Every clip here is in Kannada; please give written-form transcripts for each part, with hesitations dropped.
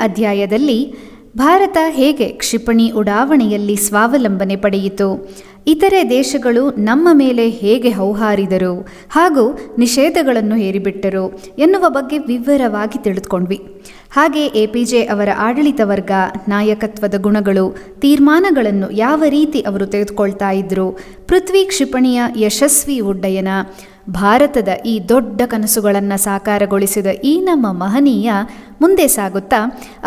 ಅಧ್ಯಾಯದಲ್ಲಿ ಭಾರತ ಹೇಗೆ ಕ್ಷಿಪಣಿ ಉಡಾವಣೆಯಲ್ಲಿ ಸ್ವಾವಲಂಬನೆ ಪಡೆಯಿತು, ಇತರೆ ದೇಶಗಳು ನಮ್ಮ ಮೇಲೆ ಹೇಗೆ ಹೌಹಾರಿದರು ಹಾಗೂ ನಿಷೇಧಗಳನ್ನು ಹೇರಿಬಿಟ್ಟರು ಎನ್ನುವ ಬಗ್ಗೆ ವಿವರವಾಗಿ ತಿಳಿದುಕೊಂಡ್ವಿ. ಹಾಗೆ APJ ಅವರ ಆಡಳಿತ ವರ್ಗ, ನಾಯಕತ್ವದ ಗುಣಗಳು, ತೀರ್ಮಾನಗಳನ್ನು ಯಾವ ರೀತಿ ಅವರು ತೆಗೆದುಕೊಳ್ತಾ ಇದ್ರು, ಪೃಥ್ವಿ ಕ್ಷಿಪಣಿಯ ಯಶಸ್ವಿ ಉಡ್ಡಯನ, ಭಾರತದ ಈ ದೊಡ್ಡ ಕನಸುಗಳನ್ನು ಸಾಕಾರಗೊಳಿಸಿದ ಈ ನಮ್ಮ ಮಹನೀಯ ಮುಂದೆ ಸಾಗುತ್ತಾ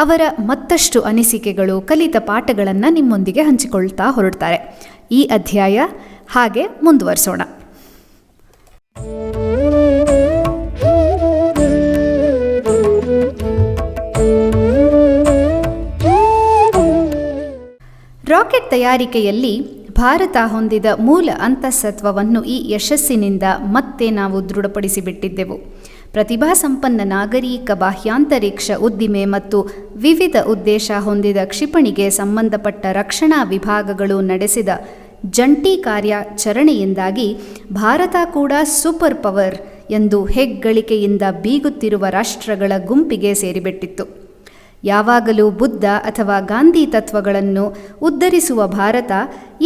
ಅವರ ಮತ್ತಷ್ಟು ಅನಿಸಿಕೆಗಳು, ಕಲಿತ ಪಾಠಗಳನ್ನು ನಿಮ್ಮೊಂದಿಗೆ ಹಂಚಿಕೊಳ್ತಾ ಹೊರಡ್ತಾರೆ. ಈ ಅಧ್ಯಾಯ ಹಾಗೆ ಮುಂದುವರಿಸೋಣ. ರಾಕೆಟ್ ತಯಾರಿಕೆಯಲ್ಲಿ ಭಾರತ ಹೊಂದಿದ ಮೂಲ ಅಂತಃಸತ್ವವನ್ನು ಈ ಯಶಸ್ಸಿನಿಂದ ಮತ್ತೆ ನಾವು ದೃಢಪಡಿಸಿಬಿಟ್ಟಿದ್ದೆವು. ಪ್ರತಿಭಾ ಸಂಪನ್ನ ನಾಗರಿಕ ಬಾಹ್ಯಾಂತರಿಕ್ಷ ಉದ್ದಿಮೆ ಮತ್ತು ವಿವಿಧ ಉದ್ದೇಶ ಹೊಂದಿದ ಕ್ಷಿಪಣಿಗೆ ಸಂಬಂಧಪಟ್ಟ ರಕ್ಷಣಾ ವಿಭಾಗಗಳು ನಡೆಸಿದ ಜಂಟಿ ಕಾರ್ಯಾಚರಣೆಯಿಂದಾಗಿ ಭಾರತ ಕೂಡ ಸೂಪರ್ ಪವರ್ ಎಂದು ಹೆಗ್ಗಳಿಕೆಯಿಂದ ಬೀಗುತ್ತಿರುವ ರಾಷ್ಟ್ರಗಳ ಗುಂಪಿಗೆ ಸೇರಿಬಿಟ್ಟಿತ್ತು. ಯಾವಾಗಲೂ ಬುದ್ಧ ಅಥವಾ ಗಾಂಧಿ ತತ್ವಗಳನ್ನು ಉದ್ಧರಿಸುವ ಭಾರತ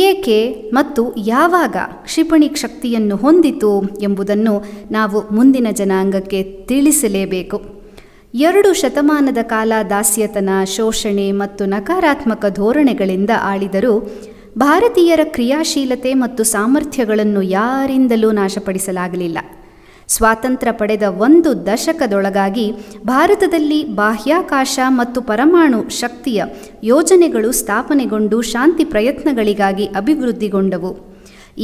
ಏಕೆ ಮತ್ತು ಯಾವಾಗ ಕ್ಷಿಪಣಿ ಶಕ್ತಿಯನ್ನು ಹೊಂದಿತು ಎಂಬುದನ್ನು ನಾವು ಮುಂದಿನ ಜನಾಂಗಕ್ಕೆ ತಿಳಿಸಲೇಬೇಕು. 2 ಶತಮಾನದ ಕಾಲ ದಾಸ್ಯತನ, ಶೋಷಣೆ ಮತ್ತು ನಕಾರಾತ್ಮಕ ಧೋರಣೆಗಳಿಂದ ಆಳಿದರೂ ಭಾರತೀಯರ ಕ್ರಿಯಾಶೀಲತೆ ಮತ್ತು ಸಾಮರ್ಥ್ಯಗಳನ್ನು ಯಾರಿಂದಲೂ ನಾಶಪಡಿಸಲಾಗಲಿಲ್ಲ. ಸ್ವಾತಂತ್ರ್ಯ ಪಡೆದ 1 ದಶಕದೊಳಗಾಗಿ ಭಾರತದಲ್ಲಿ ಬಾಹ್ಯಾಕಾಶ ಮತ್ತು ಪರಮಾಣು ಶಕ್ತಿಯ ಯೋಜನೆಗಳು ಸ್ಥಾಪನೆಗೊಂಡು ಶಾಂತಿ ಪ್ರಯತ್ನಗಳಿಗಾಗಿ ಅಭಿವೃದ್ಧಿಗೊಂಡವು.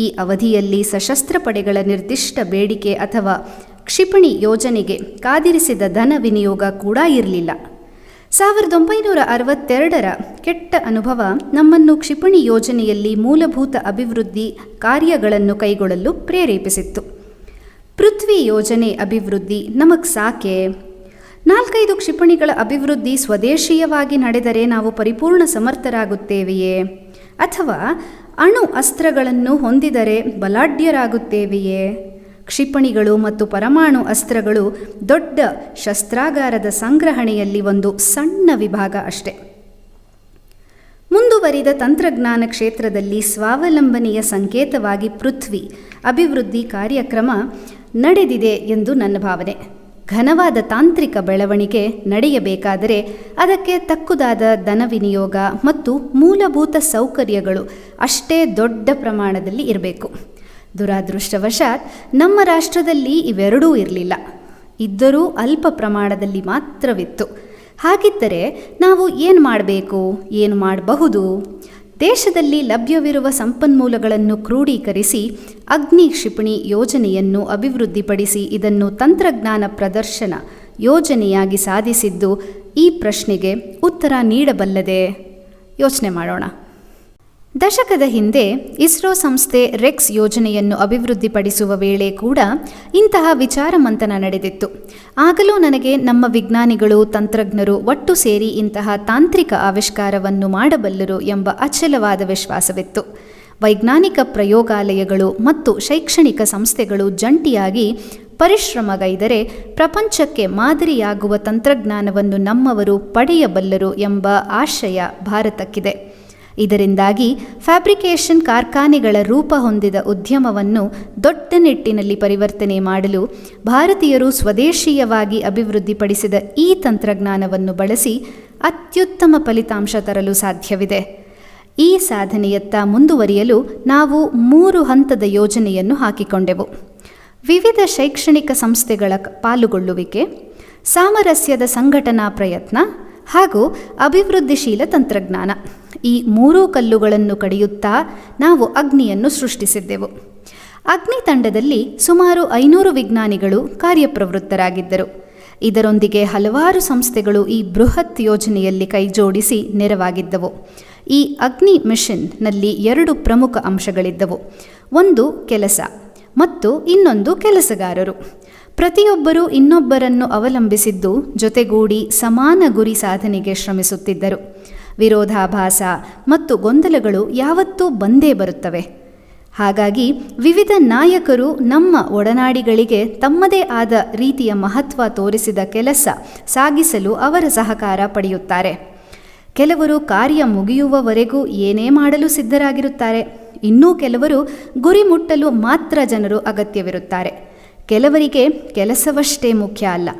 ಈ ಅವಧಿಯಲ್ಲಿ ಸಶಸ್ತ್ರ ಪಡೆಗಳ ನಿರ್ದಿಷ್ಟ ಬೇಡಿಕೆ ಅಥವಾ ಕ್ಷಿಪಣಿ ಯೋಜನೆಗೆ ಕಾದಿರಿಸಿದ ಧನ ವಿನಿಯೋಗ ಕೂಡ ಇರಲಿಲ್ಲ. 1962ರ ಕೆಟ್ಟ ಅನುಭವ ನಮ್ಮನ್ನು ಕ್ಷಿಪಣಿ ಯೋಜನೆಯಲ್ಲಿ ಮೂಲಭೂತ ಅಭಿವೃದ್ಧಿ ಕಾರ್ಯಗಳನ್ನು ಕೈಗೊಳ್ಳಲು ಪ್ರೇರೇಪಿಸಿತ್ತು. ಪೃಥ್ವಿ ಯೋಜನೆ ಅಭಿವೃದ್ಧಿ ನಮಗೆ ಸಾಕೆ? 4-5 ಕ್ಷಿಪಣಿಗಳ ಅಭಿವೃದ್ಧಿ ಸ್ವದೇಶೀಯವಾಗಿ ನಡೆದರೆ ನಾವು ಪರಿಪೂರ್ಣ ಸಮರ್ಥರಾಗುತ್ತೇವೆಯೇ? ಅಥವಾ ಅಣು ಅಸ್ತ್ರಗಳನ್ನು ಹೊಂದಿದರೆ ಬಲಾಢ್ಯರಾಗುತ್ತೇವೆಯೇ? ಕ್ಷಿಪಣಿಗಳು ಮತ್ತು ಪರಮಾಣು ಅಸ್ತ್ರಗಳು ದೊಡ್ಡ ಶಸ್ತ್ರಾಗಾರದ ಸಂಗ್ರಹಣೆಯಲ್ಲಿ ಒಂದು ಸಣ್ಣ ವಿಭಾಗ ಅಷ್ಟೆ. ಮುಂದುವರಿದ ತಂತ್ರಜ್ಞಾನ ಕ್ಷೇತ್ರದಲ್ಲಿ ಸ್ವಾವಲಂಬನೆಯ ಸಂಕೇತವಾಗಿ ಪೃಥ್ವಿ ಅಭಿವೃದ್ಧಿ ಕಾರ್ಯಕ್ರಮ ನಡೆದಿದೆ ಎಂದು ನನ್ನ ಭಾವನೆ. ಘನವಾದ ತಾಂತ್ರಿಕ ಬೆಳವಣಿಗೆ ನಡೆಯಬೇಕಾದರೆ ಅದಕ್ಕೆ ತಕ್ಕುದಾದ ಧನ ವಿನಿಯೋಗ ಮತ್ತು ಮೂಲಭೂತ ಸೌಕರ್ಯಗಳು ಅಷ್ಟೇ ದೊಡ್ಡ ಪ್ರಮಾಣದಲ್ಲಿ ಇರಬೇಕು. ದುರಾದೃಷ್ಟವಶಾತ್ ನಮ್ಮ ರಾಷ್ಟ್ರದಲ್ಲಿ ಇವೆರಡೂ ಇರಲಿಲ್ಲ. ಇದ್ದರೂ ಅಲ್ಪ ಪ್ರಮಾಣದಲ್ಲಿ ಮಾತ್ರವಿತ್ತು. ಹಾಗಿದ್ದರೆ ನಾವು ಏನು ಮಾಡಬೇಕು, ಏನು ಮಾಡಬಹುದು? ದೇಶದಲ್ಲಿ ಲಭ್ಯವಿರುವ ಸಂಪನ್ಮೂಲಗಳನ್ನು ಕ್ರೋಢೀಕರಿಸಿ ಅಗ್ನಿ ಕ್ಷಿಪಣಿ ಯೋಜನೆಯನ್ನು ಅಭಿವೃದ್ಧಿಪಡಿಸಿ ಇದನ್ನು ತಂತ್ರಜ್ಞಾನ ಪ್ರದರ್ಶನ ಯೋಜನೆಯಾಗಿ ಸಾಧಿಸಿದ್ದು ಈ ಪ್ರಶ್ನೆಗೆ ಉತ್ತರ ನೀಡಬಲ್ಲದೆ? ಯೋಚನೆ ಮಾಡೋಣ. ದಶಕದ ಹಿಂದೆ ಇಸ್ರೋ ಸಂಸ್ಥೆ ರೆಕ್ಸ್ ಯೋಜನೆಯನ್ನು ಅಭಿವೃದ್ಧಿಪಡಿಸುವ ವೇಳೆ ಕೂಡ ಇಂತಹ ವಿಚಾರ ಮಂಥನ ನಡೆದಿತ್ತು. ಆಗಲೂ ನನಗೆ ನಮ್ಮ ವಿಜ್ಞಾನಿಗಳು, ತಂತ್ರಜ್ಞರು ಒಟ್ಟು ಸೇರಿ ಇಂತಹ ತಾಂತ್ರಿಕ ಆವಿಷ್ಕಾರವನ್ನು ಮಾಡಬಲ್ಲರು ಎಂಬ ಅಚಲವಾದ ವಿಶ್ವಾಸವಿತ್ತು. ವೈಜ್ಞಾನಿಕ ಪ್ರಯೋಗಾಲಯಗಳು ಮತ್ತು ಶೈಕ್ಷಣಿಕ ಸಂಸ್ಥೆಗಳು ಜಂಟಿಯಾಗಿ ಪರಿಶ್ರಮಗೈದರೆ ಪ್ರಪಂಚಕ್ಕೆ ಮಾದರಿಯಾಗುವ ತಂತ್ರಜ್ಞಾನವನ್ನು ನಮ್ಮವರು ಪಡೆಯಬಲ್ಲರು ಎಂಬ ಆಶಯ ಭಾರತಕ್ಕಿದೆ. ಇದರಿಂದಾಗಿ ಫ್ಯಾಬ್ರಿಕೇಷನ್ ಕಾರ್ಖಾನೆಗಳ ರೂಪ ಹೊಂದಿದ ಉದ್ಯಮವನ್ನು ದೊಡ್ಡ ನಿಟ್ಟಿನಲ್ಲಿ ಪರಿವರ್ತನೆ ಮಾಡಲು ಭಾರತೀಯರು ಸ್ವದೇಶೀಯವಾಗಿ ಅಭಿವೃದ್ಧಿಪಡಿಸಿದ ಈ ತಂತ್ರಜ್ಞಾನವನ್ನು ಬಳಸಿ ಅತ್ಯುತ್ತಮ ಫಲಿತಾಂಶ ತರಲು ಸಾಧ್ಯವಿದೆ. ಈ ಸಾಧನೆಯತ್ತ ಮುಂದುವರಿಯಲು ನಾವು 3 ಹಂತದ ಯೋಜನೆಯನ್ನು ಹಾಕಿಕೊಂಡೆವು. ವಿವಿಧ ಶೈಕ್ಷಣಿಕ ಸಂಸ್ಥೆಗಳ ಪಾಲುಗೊಳ್ಳುವಿಕೆ, ಸಾಮರಸ್ಯದ ಸಂಘಟನಾ ಪ್ರಯತ್ನ ಹಾಗೂ ಅಭಿವೃದ್ಧಿಶೀಲ ತಂತ್ರಜ್ಞಾನ. ಈ 3 ಕಲ್ಲುಗಳನ್ನು ಕಡಿಯುತ್ತಾ ನಾವು ಅಗ್ನಿಯನ್ನು ಸೃಷ್ಟಿಸಿದ್ದೆವು. ಅಗ್ನಿ ತಂಡದಲ್ಲಿ ಸುಮಾರು 500 ವಿಜ್ಞಾನಿಗಳು ಕಾರ್ಯಪ್ರವೃತ್ತರಾಗಿದ್ದರು. ಇದರೊಂದಿಗೆ ಹಲವಾರು ಸಂಸ್ಥೆಗಳು ಈ ಬೃಹತ್ ಯೋಜನೆಯಲ್ಲಿ ಕೈಜೋಡಿಸಿ ನೆರವಾಗಿದ್ದವು. ಈ ಅಗ್ನಿ ಮಿಷನ್ನಲ್ಲಿ 2 ಪ್ರಮುಖ ಅಂಶಗಳಿದ್ದವು. ಒಂದು ಕೆಲಸ ಮತ್ತು ಇನ್ನೊಂದು ಕೆಲಸಗಾರರು. ಪ್ರತಿಯೊಬ್ಬರೂ ಇನ್ನೊಬ್ಬರನ್ನು ಅವಲಂಬಿಸಿದ್ದು ಜೊತೆಗೂಡಿ ಸಮಾನ ಗುರಿ ಸಾಧನೆಗೆ ಶ್ರಮಿಸುತ್ತಿದ್ದರು. ವಿರೋಧಾಭಾಸ ಮತ್ತು ಗೊಂದಲಗಳು ಯಾವತ್ತೂ ಬಂದೇ ಬರುತ್ತವೆ. ಹಾಗಾಗಿ ವಿವಿಧ ನಾಯಕರು ನಮ್ಮ ಒಡನಾಡಿಗಳಿಗೆ ತಮ್ಮದೇ ಆದ ರೀತಿಯ ಮಹತ್ವ ತೋರಿಸಿದ ಕೆಲಸ ಸಾಗಿಸಲು ಅವರ ಸಹಕಾರ ಪಡೆಯುತ್ತಾರೆ. ಕೆಲವರು ಕಾರ್ಯ ಮುಗಿಯುವವರೆಗೂ ಏನೇ ಮಾಡಲು ಸಿದ್ಧರಾಗಿರುತ್ತಾರೆ. ಇನ್ನೂ ಕೆಲವರು ಗುರಿ ಮುಟ್ಟಲು ಮಾತ್ರ ಜನರು ಅಗತ್ಯವಿರುತ್ತಾರೆ. ಕೆಲವರಿಗೆ ಕೆಲಸವಷ್ಟೇ ಮುಖ್ಯ ಅಲ್ಲ,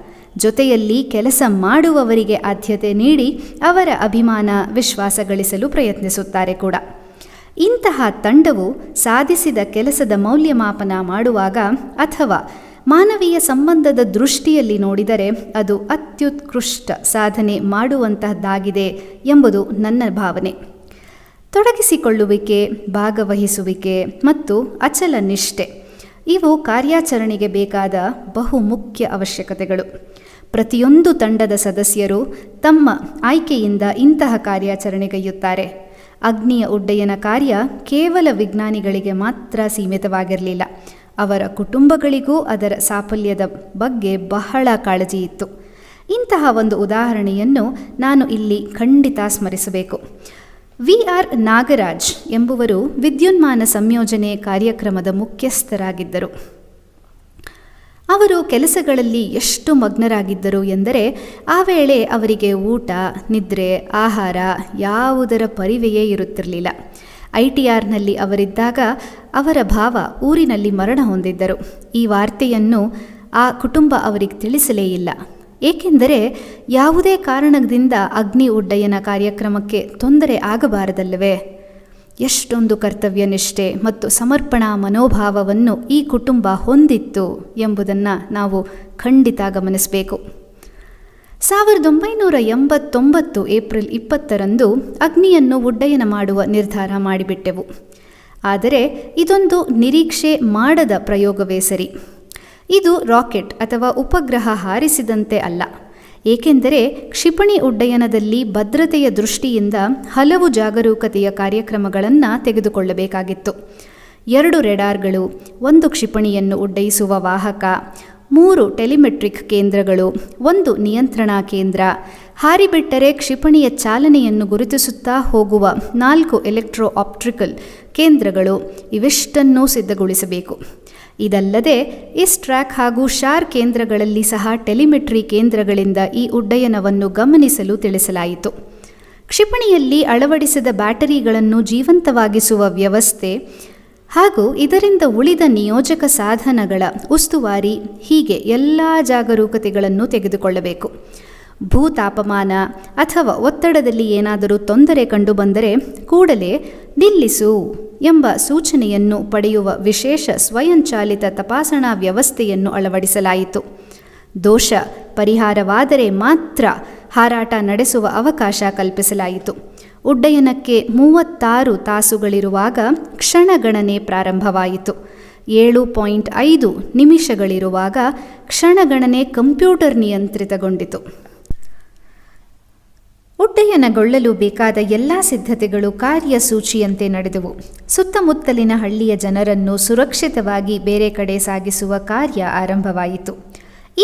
ಜೊತೆಯಲ್ಲಿ ಕೆಲಸ ಮಾಡುವವರಿಗೆ ಆದ್ಯತೆ ನೀಡಿ ಅವರ ಅಭಿಮಾನ ವಿಶ್ವಾಸ ಗಳಿಸಲು ಪ್ರಯತ್ನಿಸುತ್ತಾರೆ ಕೂಡ. ಇಂತಹ ತಂಡವು ಸಾಧಿಸಿದ ಕೆಲಸದ ಮೌಲ್ಯಮಾಪನ ಮಾಡುವಾಗ ಅಥವಾ ಮಾನವೀಯ ಸಂಬಂಧದ ದೃಷ್ಟಿಯಲ್ಲಿ ನೋಡಿದರೆ ಅದು ಅತ್ಯುತ್ಕೃಷ್ಟ ಸಾಧನೆ ಮಾಡುವಂತಹದ್ದಾಗಿದೆ ಎಂಬುದು ನನ್ನ ಭಾವನೆ. ತೊಡಗಿಸಿಕೊಳ್ಳುವಿಕೆ, ಭಾಗವಹಿಸುವಿಕೆ ಮತ್ತು ಅಚಲ ನಿಷ್ಠೆ ಇವು ಕಾರ್ಯಾಚರಣೆಗೆ ಬೇಕಾದ ಬಹುಮುಖ್ಯ ಅವಶ್ಯಕತೆಗಳು. ಪ್ರತಿಯೊಂದು ತಂಡದ ಸದಸ್ಯರು ತಮ್ಮ ಆಯ್ಕೆಯಿಂದ ಇಂತಹ ಕಾರ್ಯಾಚರಣೆಗೈಯುತ್ತಾರೆ. ಅಗ್ನಿಯ ಉಡ್ಡಯನ ಕಾರ್ಯ ಕೇವಲ ವಿಜ್ಞಾನಿಗಳಿಗೆ ಮಾತ್ರ ಸೀಮಿತವಾಗಿರಲಿಲ್ಲ. ಅವರ ಕುಟುಂಬಗಳಿಗೂ ಅದರ ಸಾಫಲ್ಯದ ಬಗ್ಗೆ ಬಹಳ ಕಾಳಜಿ ಇತ್ತು. ಇಂತಹ ಒಂದು ಉದಾಹರಣೆಯನ್ನು ನಾನು ಇಲ್ಲಿ ಖಂಡಿತ ಸ್ಮರಿಸಬೇಕು. VR ನಾಗರಾಜ್ ಎಂಬುವರು ವಿದ್ಯುನ್ಮಾನ ಸಂಯೋಜನೆ ಕಾರ್ಯಕ್ರಮದ ಮುಖ್ಯಸ್ಥರಾಗಿದ್ದರು. ಅವರು ಕೆಲಸಗಳಲ್ಲಿ ಎಷ್ಟು ಮಗ್ನರಾಗಿದ್ದರು ಎಂದರೆ ಆ ವೇಳೆ ಅವರಿಗೆ ಊಟ, ನಿದ್ರೆ, ಆಹಾರ ಯಾವುದರ ಪರಿವೆಯೇ ಇರುತ್ತಿರಲಿಲ್ಲ. ITRನಲ್ಲಿ ಅವರಿದ್ದಾಗ ಅವರ ಭಾವ ಊರಿನಲ್ಲಿ ಮರಣ ಹೊಂದಿದ್ದರು. ಈ ವಾರ್ತೆಯನ್ನು ಆ ಕುಟುಂಬ ಅವರಿಗೆ ತಿಳಿಸಲೇ ಇಲ್ಲ. ಏಕೆಂದರೆ ಯಾವುದೇ ಕಾರಣದಿಂದ ಅಗ್ನಿ ಉಡ್ಡಯನ ಕಾರ್ಯಕ್ರಮಕ್ಕೆ ತೊಂದರೆ ಆಗಬಾರದಲ್ಲವೇ? ಎಷ್ಟೊಂದು ಕರ್ತವ್ಯ ನಿಷ್ಠೆ ಮತ್ತು ಸಮರ್ಪಣಾ ಮನೋಭಾವವನ್ನು ಈ ಕುಟುಂಬ ಹೊಂದಿತ್ತು ಎಂಬುದನ್ನು ನಾವು ಖಂಡಿತ ಗಮನಿಸಬೇಕು. 1989 ಏಪ್ರಿಲ್ 20ರಂದು ಅಗ್ನಿಯನ್ನು ಉಡ್ಡಯನ ಮಾಡುವ ನಿರ್ಧಾರ ಮಾಡಿಬಿಟ್ಟೆವು. ಆದರೆ ಇದೊಂದು ನಿರೀಕ್ಷೆ ಮಾಡದ ಪ್ರಯೋಗವೇ ಸರಿ. ಇದು ರಾಕೆಟ್ ಅಥವಾ ಉಪಗ್ರಹ ಹಾರಿಸಿದಂತೆ ಅಲ್ಲ. ಏಕೆಂದರೆ ಕ್ಷಿಪಣಿ ಉಡ್ಡಯನದಲ್ಲಿ ಭದ್ರತೆಯ ದೃಷ್ಟಿಯಿಂದ ಹಲವು ಜಾಗರೂಕತೆಯ ಕಾರ್ಯಕ್ರಮಗಳನ್ನು ತೆಗೆದುಕೊಳ್ಳಬೇಕಾಗಿತ್ತು. 2 ರೆಡಾರ್ಗಳು, 1 ಕ್ಷಿಪಣಿಯನ್ನು ಉಡ್ಡಯಿಸುವ ವಾಹಕ, 3 ಟೆಲಿಮೆಟ್ರಿಕ್ ಕೇಂದ್ರಗಳು, 1 ನಿಯಂತ್ರಣಾ ಕೇಂದ್ರ, ಹಾರಿಬಿಟ್ಟರೆ ಕ್ಷಿಪಣಿಯ ಚಾಲನೆಯನ್ನು ಗುರುತಿಸುತ್ತಾ ಹೋಗುವ 4 ಎಲೆಕ್ಟ್ರೋ ಆಪ್ಟಿಕಲ್ ಕೇಂದ್ರಗಳು ಇವಿಷ್ಟನ್ನೂ ಸಿದ್ಧಗೊಳಿಸಬೇಕು. ಇದಲ್ಲದೆ ಇಸ್ಟ್ರಾಕ್ ಹಾಗೂ ಶಾರ್ ಕೇಂದ್ರಗಳಲ್ಲಿ ಸಹ ಟೆಲಿಮೆಟ್ರಿ ಕೇಂದ್ರಗಳಿಂದ ಈ ಉಡ್ಡಯನವನ್ನು ಗಮನಿಸಲು ತಿಳಿಸಲಾಯಿತು. ಕ್ಷಿಪಣಿಯಲ್ಲಿ ಅಳವಡಿಸಿದ ಬ್ಯಾಟರಿಗಳನ್ನು ಜೀವಂತವಾಗಿಸುವ ವ್ಯವಸ್ಥೆ ಹಾಗೂ ಇದರಿಂದ ಉಳಿದ ನಿಯೋಜಕ ಸಾಧನಗಳ ಉಸ್ತುವಾರಿ, ಹೀಗೆ ಎಲ್ಲ ಜಾಗರೂಕತೆಗಳನ್ನು ತೆಗೆದುಕೊಳ್ಳಬೇಕು. ಭೂತಾಪಮಾನ ಅಥವಾ ಒತ್ತಡದಲ್ಲಿ ಏನಾದರೂ ತೊಂದರೆ ಕಂಡುಬಂದರೆ ಕೂಡಲೇ ನಿಲ್ಲಿಸು ಎಂಬ ಸೂಚನೆಯನ್ನು ಪಡೆಯುವ ವಿಶೇಷ ಸ್ವಯಂಚಾಲಿತ ತಪಾಸಣಾ ವ್ಯವಸ್ಥೆಯನ್ನು ಅಳವಡಿಸಲಾಯಿತು. ದೋಷ ಪರಿಹಾರವಾದರೆ ಮಾತ್ರ ಹಾರಾಟ ನಡೆಸುವ ಅವಕಾಶ ಕಲ್ಪಿಸಲಾಯಿತು. ಉಡ್ಡಯನಕ್ಕೆ 36 ತಾಸುಗಳಿರುವಾಗ ಕ್ಷಣಗಣನೆ ಪ್ರಾರಂಭವಾಯಿತು. 7.5 ನಿಮಿಷಗಳಿರುವಾಗ ಕ್ಷಣಗಣನೆ ಕಂಪ್ಯೂಟರ್ ನಿಯಂತ್ರಿತಗೊಂಡಿತು. ಉಡ್ಡಯನಗೊಳ್ಳಲು ಬೇಕಾದ ಎಲ್ಲ ಸಿದ್ಧತೆಗಳು ಕಾರ್ಯಸೂಚಿಯಂತೆ ನಡೆದವು. ಸುತ್ತಮುತ್ತಲಿನ ಹಳ್ಳಿಯ ಜನರನ್ನು ಸುರಕ್ಷಿತವಾಗಿ ಬೇರೆ ಕಡೆ ಸಾಗಿಸುವ ಕಾರ್ಯ ಆರಂಭವಾಯಿತು.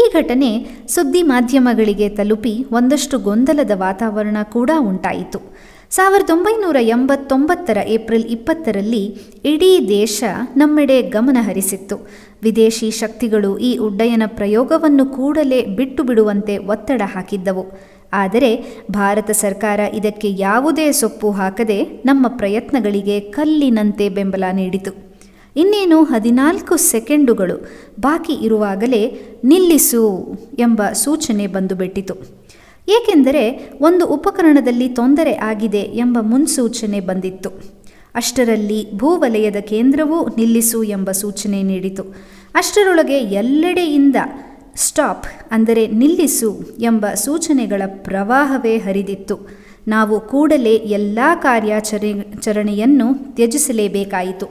ಈ ಘಟನೆ ಸುದ್ದಿ ಮಾಧ್ಯಮಗಳಿಗೆ ತಲುಪಿ ಒಂದಷ್ಟು ಗೊಂದಲದ ವಾತಾವರಣ ಕೂಡ ಉಂಟಾಯಿತು. 1989 ಏಪ್ರಿಲ್ 20ರಲ್ಲಿ ಇಡೀ ದೇಶ ನಮ್ಮೆಡೆ ಗಮನ ಹರಿಸಿತ್ತು. ವಿದೇಶಿ ಶಕ್ತಿಗಳು ಈ ಉಡ್ಡಯನ ಪ್ರಯೋಗವನ್ನು ಕೂಡಲೇ ಬಿಟ್ಟು ಬಿಡುವಂತೆ ಒತ್ತಡ ಹಾಕಿದ್ದವು. ಆದರೆ ಭಾರತ ಸರ್ಕಾರ ಇದಕ್ಕೆ ಯಾವುದೇ ಸೊಪ್ಪು ಹಾಕದೆ ನಮ್ಮ ಪ್ರಯತ್ನಗಳಿಗೆ ಕಲ್ಲಿನಂತೆ ಬೆಂಬಲ ನೀಡಿತು. ಇನ್ನೇನು 14 ಸೆಕೆಂಡುಗಳು ಬಾಕಿ ಇರುವಾಗಲೇ ನಿಲ್ಲಿಸು ಎಂಬ ಸೂಚನೆ ಬಂದುಬಿಟ್ಟಿತು. ಏಕೆಂದರೆ ಒಂದು ಉಪಕರಣದಲ್ಲಿ ತೊಂದರೆ ಆಗಿದೆ ಎಂಬ ಮುನ್ಸೂಚನೆ ಬಂದಿತ್ತು. ಅಷ್ಟರಲ್ಲಿ ಭೂವಲಯದ ಕೇಂದ್ರವೂ ನಿಲ್ಲಿಸು ಎಂಬ ಸೂಚನೆ ನೀಡಿತು. ಅಷ್ಟರೊಳಗೆ ಎಲ್ಲೆಡೆಯಿಂದ ಸ್ಟಾಪ್ ಅಂದರೆ ನಿಲ್ಲಿಸು ಎಂಬ ಸೂಚನೆಗಳ ಪ್ರವಾಹವೇ ಹರಿದಿತ್ತು. ನಾವು ಕೂಡಲೇ ಎಲ್ಲ ಕಾರ್ಯಾಚರಣೆಯನ್ನು ತ್ಯಜಿಸಲೇಬೇಕಾಯಿತು.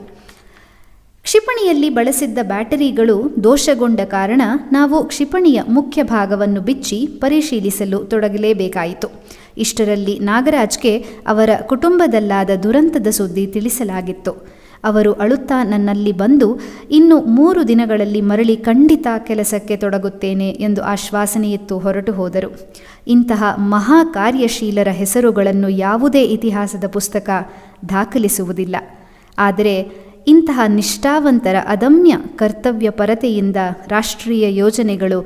ಕ್ಷಿಪಣಿಯಲ್ಲಿ ಬಳಸಿದ್ದ ಬ್ಯಾಟರಿಗಳು ದೋಷಗೊಂಡ ಕಾರಣ ನಾವು ಕ್ಷಿಪಣಿಯ ಮುಖ್ಯ ಭಾಗವನ್ನು ಬಿಚ್ಚಿ ಪರಿಶೀಲಿಸಲು ತೊಡಗಲೇಬೇಕಾಯಿತು. ಇಷ್ಟರಲ್ಲಿ ನಾಗರಾಜ್ಗೆ ಅವರ ಕುಟುಂಬದಲ್ಲಾದ ದುರಂತದ ಸುದ್ದಿ ತಿಳಿಸಲಾಗಿತ್ತು. ಅವರು ಅಳುತ್ತಾ ನನ್ನಲ್ಲಿ ಬಂದು ಇನ್ನು 3 ದಿನಗಳಲ್ಲಿ ಮರಳಿ ಖಂಡಿತ ಕೆಲಸಕ್ಕೆ ತೊಡಗುತ್ತೇನೆ ಎಂದು ಆಶ್ವಾಸನೆಯಿತ್ತು ಹೊರಟು ಹೋದರು. ಇಂತಹ ಮಹಾ ಕಾರ್ಯಶೀಲರ ಹೆಸರುಗಳನ್ನು ಯಾವುದೇ ಇತಿಹಾಸದ ಪುಸ್ತಕ ದಾಖಲಿಸುವುದಿಲ್ಲ. ಆದರೆ ಇಂತಹ ನಿಷ್ಠಾವಂತರ ಅದಮ್ಯ ಕರ್ತವ್ಯ ಪರತೆಯಿಂದ ರಾಷ್ಟ್ರೀಯ ಯೋಜನೆಗಳು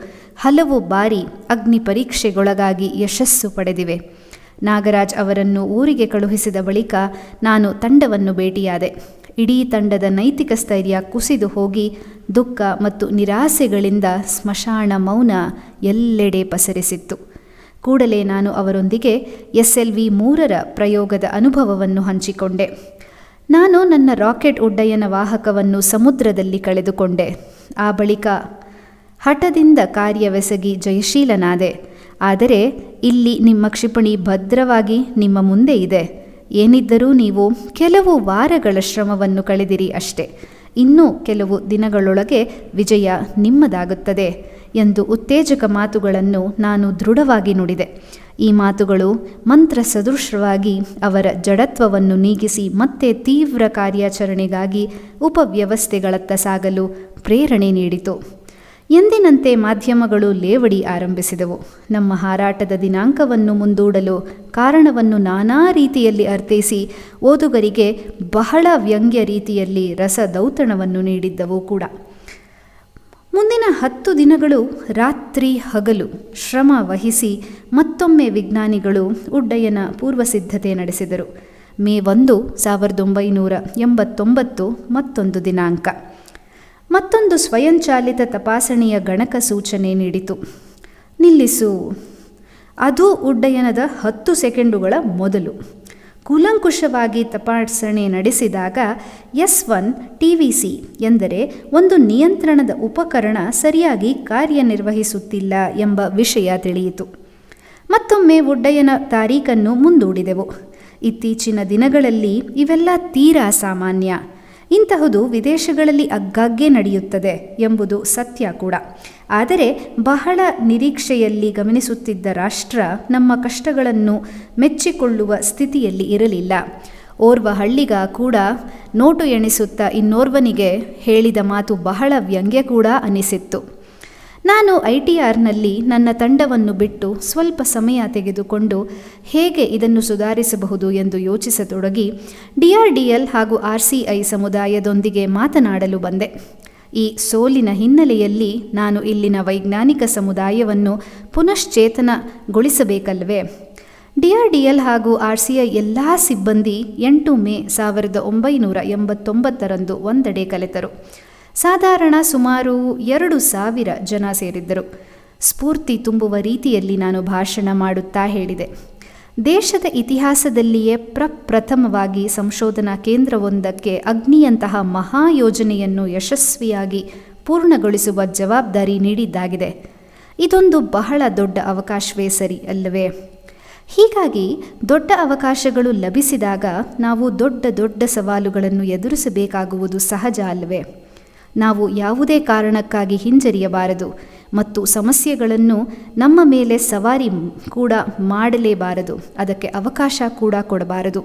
ಹಲವು ಬಾರಿ ಅಗ್ನಿ ಪರೀಕ್ಷೆಗೊಳಗಾಗಿ ಯಶಸ್ಸು ಪಡೆದಿವೆ. ನಾಗರಾಜ್ ಅವರನ್ನು ಊರಿಗೆ ಕಳುಹಿಸಿದ ಬಳಿಕ ನಾನು ತಂಡವನ್ನು ಭೇಟಿಯಾದೆ. ಇಡೀ ತಂಡದ ನೈತಿಕ ಸ್ಥೈರ್ಯ ಕುಸಿದು ಹೋಗಿ ದುಃಖ ಮತ್ತು ನಿರಾಸೆಗಳಿಂದ ಸ್ಮಶಾನ ಮೌನ ಎಲ್ಲೆಡೆ ಪಸರಿಸಿತ್ತು. ಕೂಡಲೇ ನಾನು ಅವರೊಂದಿಗೆ SLV 3ರ ಪ್ರಯೋಗದ ಅನುಭವವನ್ನು ಹಂಚಿಕೊಂಡೆ. ನಾನು ನನ್ನ ರಾಕೆಟ್ ಉಡ್ಡಯನ ವಾಹಕವನ್ನು ಸಮುದ್ರದಲ್ಲಿ ಕಳೆದುಕೊಂಡೆ. ಆ ಬಳಿಕ ಹಠದಿಂದ ಕಾರ್ಯವೆಸಗಿ ಜಯಶೀಲನಾದೆ. ಆದರೆ ಇಲ್ಲಿ ನಿಮ್ಮ ಕ್ಷಿಪಣಿ ಭದ್ರವಾಗಿ ನಿಮ್ಮ ಮುಂದೆ ಇದೆ. ಏನಿದ್ದರೂ ನೀವು ಕೆಲವು ವಾರಗಳ ಶ್ರಮವನ್ನು ಕಳೆದಿರಿ ಅಷ್ಟೆ. ಇನ್ನೂ ಕೆಲವು ದಿನಗಳೊಳಗೆ ವಿಜಯ ನಿಮ್ಮದಾಗುತ್ತದೆ ಎಂದು ಉತ್ತೇಜಕ ಮಾತುಗಳನ್ನು ನಾನು ದೃಢವಾಗಿ ನುಡಿದೆ. ಈ ಮಾತುಗಳು ಮಂತ್ರ ಸದೃಶವಾಗಿ ಅವರ ಜಡತ್ವವನ್ನು ನೀಗಿಸಿ ಮತ್ತೆ ತೀವ್ರ ಕಾರ್ಯಾಚರಣೆಗಾಗಿ ಉಪವ್ಯವಸ್ಥೆಗಳತ್ತ ಸಾಗಲು ಪ್ರೇರಣೆ ನೀಡಿತು. ಎಂದಿನಂತೆ ಮಾಧ್ಯಮಗಳು ಲೇವಡಿ ಆರಂಭಿಸಿದವು. ನಮ್ಮ ಹಾರಾಟದ ದಿನಾಂಕವನ್ನು ಮುಂದೂಡಲು ಕಾರಣವನ್ನು ನಾನಾ ರೀತಿಯಲ್ಲಿ ಅರ್ಥೈಸಿ ಓದುಗರಿಗೆ ಬಹಳ ವ್ಯಂಗ್ಯ ರೀತಿಯಲ್ಲಿ ರಸದೌತಣವನ್ನು ನೀಡಿದ್ದವು ಕೂಡ. ಮುಂದಿನ 10 ದಿನಗಳು ರಾತ್ರಿ ಹಗಲು ಶ್ರಮ ವಹಿಸಿ ಮತ್ತೊಮ್ಮೆ ವಿಜ್ಞಾನಿಗಳು ಉಡ್ಡಯನ ಪೂರ್ವಸಿದ್ಧತೆ ನಡೆಸಿದರು. ಮೇ 1, 1989 ಮತ್ತೊಂದು ದಿನಾಂಕ. ಮತ್ತೊಂದು ಸ್ವಯಂಚಾಲಿತ ತಪಾಸಣೆಯ ಗಣಕ ಸೂಚನೆ ನೀಡಿತು. ನಿಲ್ಲಿಸು. ಅದು ಉಡ್ಡಯನದ 10 ಸೆಕೆಂಡುಗಳ ಮೊದಲು. ಕೂಲಂಕುಷವಾಗಿ ತಪಾಸಣೆ ನಡೆಸಿದಾಗ S1 TVC ಎಂದರೆ ಒಂದು ನಿಯಂತ್ರಣದ ಉಪಕರಣ ಸರಿಯಾಗಿ ಕಾರ್ಯನಿರ್ವಹಿಸುತ್ತಿಲ್ಲ ಎಂಬ ವಿಷಯ ತಿಳಿಯಿತು. ಮತ್ತೊಮ್ಮೆ ಉಡ್ಡಯನ ತಾರೀಖನ್ನು ಮುಂದೂಡಿದೆವು. ಇತ್ತೀಚಿನ ದಿನಗಳಲ್ಲಿ ಇವೆಲ್ಲ ತೀರಾ ಸಾಮಾನ್ಯ. ಇಂತಹುದು ವಿದೇಶಗಳಲ್ಲಿ ಆಗಾಗ್ಗೆ ನಡೆಯುತ್ತದೆ ಎಂಬುದು ಸತ್ಯ ಕೂಡ. ಆದರೆ ಬಹಳ ನಿರೀಕ್ಷೆಯಲ್ಲಿ ಗಮನಿಸುತ್ತಿದ್ದ ರಾಷ್ಟ್ರ ನಮ್ಮ ಕಷ್ಟಗಳನ್ನು ಮೆಚ್ಚಿಕೊಳ್ಳುವ ಸ್ಥಿತಿಯಲ್ಲಿ ಇರಲಿಲ್ಲ. ಓರ್ವ ಹಳ್ಳಿಗ ಕೂಡ ನೋಟು ಎಣಿಸುತ್ತಾ ಇನ್ನೋರ್ವನಿಗೆ ಹೇಳಿದ ಮಾತು ಬಹಳ ವ್ಯಂಗ್ಯ ಕೂಡ ಅನಿಸಿತ್ತು. ನಾನು ITRನಲ್ಲಿ ನನ್ನ ತಂಡವನ್ನು ಬಿಟ್ಟು ಸ್ವಲ್ಪ ಸಮಯ ತೆಗೆದುಕೊಂಡು ಹೇಗೆ ಇದನ್ನು ಸುಧಾರಿಸಬಹುದು ಎಂದು ಯೋಚಿಸತೊಡಗಿ DRDL ಹಾಗೂ RCI ಸಮುದಾಯದೊಂದಿಗೆ ಮಾತನಾಡಲು ಬಂದೆ. ಈ ಸೋಲಿನ ಹಿನ್ನೆಲೆಯಲ್ಲಿ ನಾನು ಇಲ್ಲಿನ ವೈಜ್ಞಾನಿಕ ಸಮುದಾಯವನ್ನು ಪುನಶ್ಚೇತನಗೊಳಿಸಬೇಕಲ್ವೇ? DRDL ಹಾಗೂ RCI ಎಲ್ಲ ಸಿಬ್ಬಂದಿ 8 ಮೇ 1989 ಒಂದೆಡೆ ಕಲೆತರು. ಸಾಧಾರಣ ಸುಮಾರು 2,000 ಜನ ಸೇರಿದ್ದರು. ಸ್ಫೂರ್ತಿ ತುಂಬುವ ರೀತಿಯಲ್ಲಿ ನಾನು ಭಾಷಣ ಮಾಡುತ್ತಾ ಹೇಳಿದೆ, ದೇಶದ ಇತಿಹಾಸದಲ್ಲಿಯೇ ಪ್ರಪ್ರಥಮವಾಗಿ ಸಂಶೋಧನಾ ಕೇಂದ್ರವೊಂದಕ್ಕೆ ಅಗ್ನಿಯಂತಹ ಮಹಾಯೋಜನೆಯನ್ನು ಯಶಸ್ವಿಯಾಗಿ ಪೂರ್ಣಗೊಳಿಸುವ ಜವಾಬ್ದಾರಿ ನೀಡಿದ್ದಾಗಿದೆ. ಇದೊಂದು ಬಹಳ ದೊಡ್ಡ ಅವಕಾಶವೇ ಸರಿ ಅಲ್ಲವೇ? ಹೀಗಾಗಿ ದೊಡ್ಡ ಅವಕಾಶಗಳು ಲಭಿಸಿದಾಗ ನಾವು ದೊಡ್ಡ ದೊಡ್ಡ ಸವಾಲುಗಳನ್ನು ಎದುರಿಸಬೇಕಾಗುವುದು ಸಹಜ ಅಲ್ಲವೇ? ನಾವು ಯಾವುದೇ ಕಾರಣಕ್ಕಾಗಿ ಹಿಂಜರಿಯಬಾರದು ಮತ್ತು ಸಮಸ್ಯೆಗಳನ್ನು ನಮ್ಮ ಮೇಲೆ ಸವಾರಿ ಕೂಡ ಮಾಡಲೇಬಾರದು. ಅದಕ್ಕೆ ಅವಕಾಶ ಕೂಡ ಕೊಡಬಾರದು.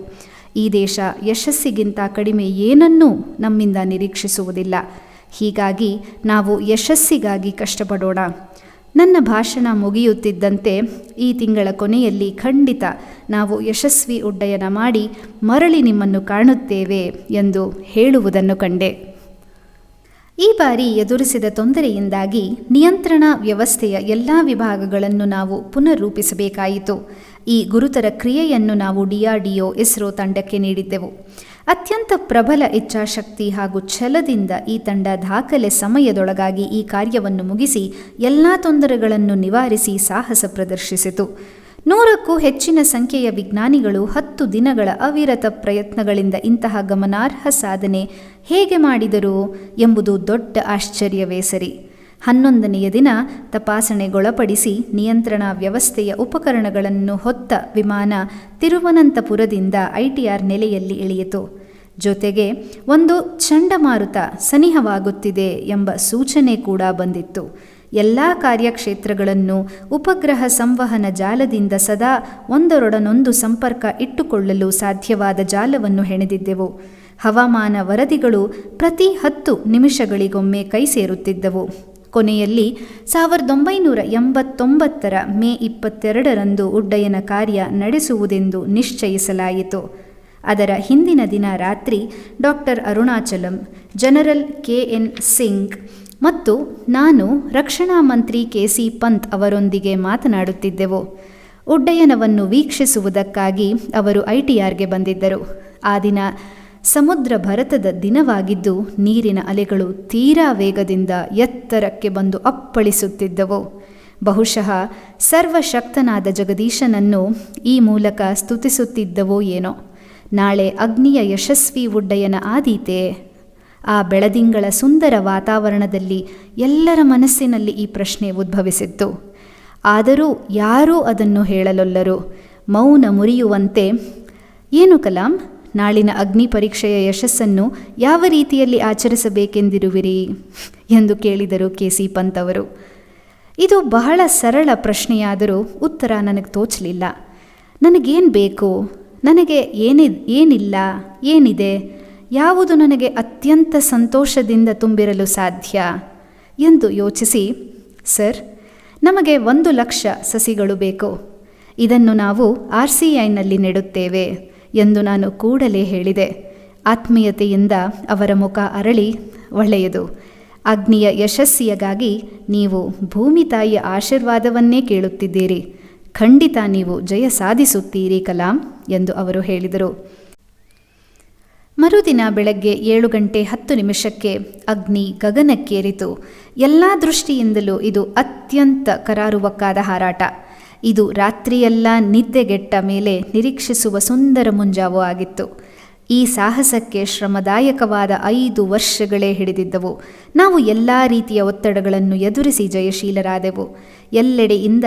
ಈ ದೇಶ ಯಶಸ್ಸಿಗಿಂತ ಕಡಿಮೆ ಏನನ್ನೂ ನಮ್ಮಿಂದ ನಿರೀಕ್ಷಿಸುವುದಿಲ್ಲ. ಹೀಗಾಗಿ ನಾವು ಯಶಸ್ಸಿಗಾಗಿ ಕಷ್ಟಪಡೋಣ. ನನ್ನ ಭಾಷಣ ಮುಗಿಯುತ್ತಿದ್ದಂತೆ ಈ ತಿಂಗಳ ಕೊನೆಯಲ್ಲಿ ಖಂಡಿತ ನಾವು ಯಶಸ್ವಿ ಉಡ್ಡಯನ ಮಾಡಿ ಮರಳಿ ನಿಮ್ಮನ್ನು ಕಾಣುತ್ತೇವೆ ಎಂದು ಹೇಳುವುದನ್ನು ಕಂಡೆ. ಈ ಬಾರಿ ಎದುರಿಸಿದ ತೊಂದರೆಯಿಂದಾಗಿ ನಿಯಂತ್ರಣ ವ್ಯವಸ್ಥೆಯ ಎಲ್ಲ ವಿಭಾಗಗಳನ್ನು ನಾವು ಪುನರ್ರೂಪಿಸಬೇಕಾಯಿತು. ಈ ಗುರುತರ ಕ್ರಿಯೆಯನ್ನು ನಾವು DRDO ಇಸ್ರೋ ತಂಡಕ್ಕೆ ನೀಡಿದ್ದೆವು. ಅತ್ಯಂತ ಪ್ರಬಲ ಇಚ್ಛಾಶಕ್ತಿ ಹಾಗೂ ಛಲದಿಂದ ಈ ತಂಡ ದಾಖಲೆ ಸಮಯದೊಳಗಾಗಿ ಈ ಕಾರ್ಯವನ್ನು ಮುಗಿಸಿ ಎಲ್ಲ ತೊಂದರೆಗಳನ್ನು ನಿವಾರಿಸಿ ಸಾಹಸ ಪ್ರದರ್ಶಿಸಿತು. 100ಕ್ಕೂ ಹೆಚ್ಚಿನ ಸಂಖ್ಯೆಯ ವಿಜ್ಞಾನಿಗಳು 10 ದಿನಗಳ ಅವಿರತ ಪ್ರಯತ್ನಗಳಿಂದ ಇಂತಹ ಗಮನಾರ್ಹ ಸಾಧನೆ ಹೇಗೆ ಮಾಡಿದರು ಎಂಬುದು ದೊಡ್ಡ ಆಶ್ಚರ್ಯವೇ ಸರಿ. 11ನೆಯ ದಿನ ತಪಾಸಣೆಗೊಳಪಡಿಸಿ ನಿಯಂತ್ರಣ ವ್ಯವಸ್ಥೆಯ ಉಪಕರಣಗಳನ್ನು ಹೊತ್ತ ವಿಮಾನ ತಿರುವನಂತಪುರದಿಂದ ITR ನೆಲೆಯಲ್ಲಿ ಇಳಿಯಿತು. ಜೊತೆಗೆ ಒಂದು ಚಂಡಮಾರುತ ಸನಿಹವಾಗುತ್ತಿದೆ ಎಂಬ ಸೂಚನೆ ಕೂಡ ಬಂದಿತ್ತು. ಎಲ್ಲ ಕಾರ್ಯಕ್ಷೇತ್ರಗಳನ್ನು ಉಪಗ್ರಹ ಸಂವಹನ ಜಾಲದಿಂದ ಸದಾ ಒಂದರೊಡನೊಂದು ಸಂಪರ್ಕ ಇಟ್ಟುಕೊಳ್ಳಲು ಸಾಧ್ಯವಾದ ಜಾಲವನ್ನು ಹೆಣೆದಿದ್ದೆವು. ಹವಾಮಾನ ವರದಿಗಳು ಪ್ರತಿ 10 ನಿಮಿಷಗಳಿಗೊಮ್ಮೆ ಕೈ ಸೇರುತ್ತಿದ್ದವು. ಕೊನೆಯಲ್ಲಿ 1989 ಮೇ 22 ಉಡ್ಡಯನ ಕಾರ್ಯ ನಡೆಸುವುದೆಂದು ನಿಶ್ಚಯಿಸಲಾಯಿತು. ಅದರ ಹಿಂದಿನ ದಿನ ರಾತ್ರಿ doctor Arunachalam, general KN Singh ಮತ್ತು ನಾನು ರಕ್ಷಣಾ ಮಂತ್ರಿ KC ಪಂತ್ ಅವರೊಂದಿಗೆ ಮಾತನಾಡುತ್ತಿದ್ದೆವು. ಉಡ್ಡಯನವನ್ನು ವೀಕ್ಷಿಸುವುದಕ್ಕಾಗಿ ಅವರು ITRಗೆ ಬಂದಿದ್ದರು. ಆ ದಿನ ಸಮುದ್ರ ಭರತದ ದಿನವಾಗಿದ್ದು ನೀರಿನ ಅಲೆಗಳು ತೀರಾ ವೇಗದಿಂದ ಎತ್ತರಕ್ಕೆ ಬಂದು ಅಪ್ಪಳಿಸುತ್ತಿದ್ದವು. ಬಹುಶಃ ಸರ್ವಶಕ್ತನಾದ ಜಗದೀಶನನ್ನು ಈ ಮೂಲಕ ಸ್ತುತಿಸುತ್ತಿದ್ದವೋ ಏನೋ. ನಾಳೆ ಅಗ್ನಿಯ ಯಶಸ್ವಿ ಉಡ್ಡಯನ ಆದೀತೆ. ಆ ಬೆಳದಿಂಗಳ ಸುಂದರ ವಾತಾವರಣದಲ್ಲಿ ಎಲ್ಲರ ಮನಸ್ಸಿನಲ್ಲಿ ಈ ಪ್ರಶ್ನೆ ಉದ್ಭವಿಸಿತ್ತು. ಆದರೂ ಯಾರೂ ಅದನ್ನು ಹೇಳಲೊಲ್ಲರು. ಮೌನ ಮುರಿಯುವಂತೆ, ಏನು ಕಲಾಂ, ನಾಳಿನ ಅಗ್ನಿ ಪರೀಕ್ಷೆಯ ಯಶಸ್ಸನ್ನು ಯಾವ ರೀತಿಯಲ್ಲಿ ಆಚರಿಸಬೇಕೆಂದಿರುವಿರಿ ಎಂದು ಕೇಳಿದರು KC ಪಂತ್ ಅವರು. ಇದು ಬಹಳ ಸರಳ ಪ್ರಶ್ನೆಯಾದರೂ ಉತ್ತರ ನನಗೆ ತೋಚಲಿಲ್ಲ. ನನಗೇನು ಬೇಕು, ನನಗೆ ಏನಿಲ್ಲ, ಏನಿದೆ, ಯಾವುದು ನನಗೆ ಅತ್ಯಂತ ಸಂತೋಷದಿಂದ ತುಂಬಿರಲು ಸಾಧ್ಯ ಎಂದು ಯೋಚಿಸಿ, ಸರ್, ನಮಗೆ 1,00,000 ಸಸಿಗಳು ಬೇಕು. ಇದನ್ನು ನಾವು RCIನಲ್ಲಿ ನೆಡುತ್ತೇವೆ ಎಂದು ನಾನು ಕೂಡಲೇ ಹೇಳಿದೆ. ಆತ್ಮೀಯತೆಯಿಂದ ಅವರ ಮುಖ ಅರಳಿ, ಒಳ್ಳೆಯದು. ಅಗ್ನಿಯ ಯಶಸ್ಸಿಗಾಗಿ ನೀವು ಭೂಮಿ ತಾಯಿಯ ಆಶೀರ್ವಾದವನ್ನೇ ಕೇಳುತ್ತಿದ್ದೀರಿ. ಖಂಡಿತ ನೀವು ಜಯ ಸಾಧಿಸುತ್ತೀರಿ ಕಲಾಂ ಎಂದು ಅವರು ಹೇಳಿದರು. ಮರುದಿನ ಬೆಳಗ್ಗೆ 7:10 ಅಗ್ನಿ ಗಗನಕ್ಕೇರಿತು. ಎಲ್ಲ ದೃಷ್ಟಿಯಿಂದಲೂ ಇದು ಅತ್ಯಂತ ಕರಾರುವಕ್ಕಾದ ಹಾರಾಟ. ಇದು ರಾತ್ರಿಯೆಲ್ಲ ನಿದ್ದೆಗೆಟ್ಟ ಮೇಲೆ ನಿರೀಕ್ಷಿಸುವ ಸುಂದರ ಮುಂಜಾವು ಆಗಿತ್ತು. ಈ ಸಾಹಸಕ್ಕೆ ಶ್ರಮದಾಯಕವಾದ 5 ವರ್ಷಗಳೇ ಹಿಡಿದಿದ್ದವು. ನಾವು ಎಲ್ಲ ರೀತಿಯ ಒತ್ತಡಗಳನ್ನು ಎದುರಿಸಿ ಜಯಶೀಲರಾದೆವು. ಎಲ್ಲೆಡೆಯಿಂದ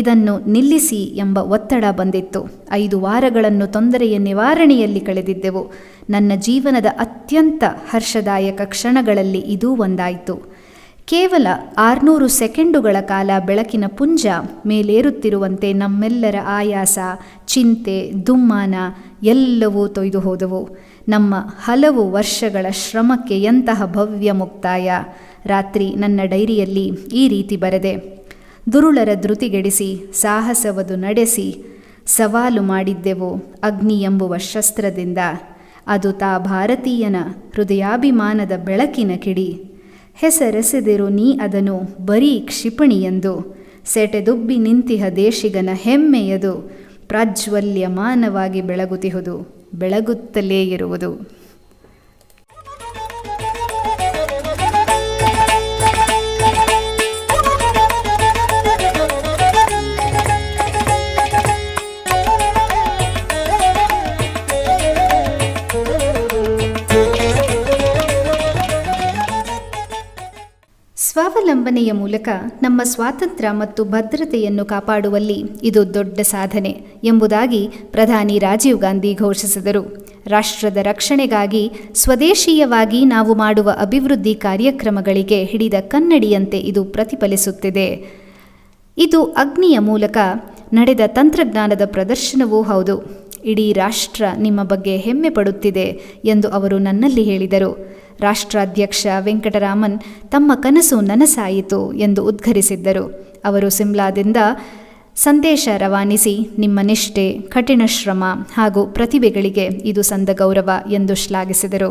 ಇದನ್ನು ನಿಲ್ಲಿಸಿ ಎಂಬ ಒತ್ತಡ ಬಂದಿತ್ತು. 5 ವಾರಗಳನ್ನು ತೊಂದರೆಯ ನಿವಾರಣೆಯಲ್ಲಿ ಕಳೆದಿದ್ದೆವು. ನನ್ನ ಜೀವನದ ಅತ್ಯಂತ ಹರ್ಷದಾಯಕ ಕ್ಷಣಗಳಲ್ಲಿ ಇದೂ ಒಂದಾಯಿತು. ಕೇವಲ 600 ಸೆಕೆಂಡುಗಳ ಕಾಲ ಬೆಳಕಿನ ಪುಂಜ ಮೇಲೇರುತ್ತಿರುವಂತೆ ನಮ್ಮೆಲ್ಲರ ಆಯಾಸ, ಚಿಂತೆ, ದುಮ್ಮಾನ ಎಲ್ಲವೂ ತೊಯ್ದು ಹೋದವು. ನಮ್ಮ ಹಲವು ವರ್ಷಗಳ ಶ್ರಮಕ್ಕೆ ಎಂತಹ ಭವ್ಯ ಮುಕ್ತಾಯ. ರಾತ್ರಿ ನನ್ನ ಡೈರಿಯಲ್ಲಿ ಈ ರೀತಿ ಬರೆದೆ: ದುರುಳರ ಧೃತಿಗೆಡಿಸಿ ಸಾಹಸವದು ನಡೆಸಿ ಸವಾಲು ಮಾಡಿದ್ದೆವು ಅಗ್ನಿ ಎಂಬುವ ಶಸ್ತ್ರದಿಂದ. ಅದು ತಾ ಭಾರತೀಯನ ಹೃದಯಾಭಿಮಾನದ ಬೆಳಕಿನ ಕಿಡಿ. ಹೆಸರೆಸೆದಿರು ನೀ ಅದನು ಬರೀ ಕ್ಷಿಪಣಿಯೆಂದು. ಸೆಟೆದುಬ್ಬಿ ನಿಂತಿಹ ದೇಶಿಗನ ಹೆಮ್ಮೆಯದು. ಪ್ರಾಜ್ವಲ್ಯಮಾನವಾಗಿ ಬೆಳಗುತ್ತಿಹುದು, ಬೆಳಗುತ್ತಲೇ ಇರುವುದು. ಸ್ವಾವಲಂಬನೆಯ ಮೂಲಕ ನಮ್ಮ ಸ್ವಾತಂತ್ರ್ಯ ಮತ್ತು ಭದ್ರತೆಯನ್ನು ಕಾಪಾಡುವಲ್ಲಿ ಇದು ದೊಡ್ಡ ಸಾಧನೆ ಎಂಬುದಾಗಿ ಪ್ರಧಾನಿ ರಾಜೀವ್ ಗಾಂಧಿ ಘೋಷಿಸಿದರು. ರಾಷ್ಟ್ರದ ರಕ್ಷಣೆಗಾಗಿ ಸ್ವದೇಶೀಯವಾಗಿ ನಾವು ಮಾಡುವ ಅಭಿವೃದ್ಧಿ ಕಾರ್ಯಕ್ರಮಗಳಿಗೆ ಹಿಡಿದ ಕನ್ನಡಿಯಂತೆ ಇದು ಪ್ರತಿಫಲಿಸುತ್ತಿದೆ. ಇದು ಅಗ್ನಿಯ ಮೂಲಕ ನಡೆದ ತಂತ್ರಜ್ಞಾನದ ಪ್ರದರ್ಶನವೂ ಹೌದು. ಇಡೀ ರಾಷ್ಟ್ರ ನಿಮ್ಮ ಬಗ್ಗೆ ಹೆಮ್ಮೆ ಪಡುತ್ತಿದೆ ಎಂದು ಅವರು ನನ್ನಲ್ಲಿ ಹೇಳಿದರು. ರಾಷ್ಟ್ರಾಧ್ಯಕ್ಷ ವೆಂಕಟರಾಮನ್ ತಮ್ಮ ಕನಸು ನನಸಾಯಿತು ಎಂದು ಉದ್ಘರಿಸಿದ್ದರು. ಅವರು ಸಿಮ್ಲಾದಿಂದ ಸಂದೇಶ ರವಾನಿಸಿ, ನಿಮ್ಮ ನಿಷ್ಠೆ, ಕಠಿಣ ಶ್ರಮ ಹಾಗೂ ಪ್ರತಿಭೆಗಳಿಗೆ ಇದು ಸಂದ ಗೌರವ ಎಂದು ಶ್ಲಾಘಿಸಿದರು.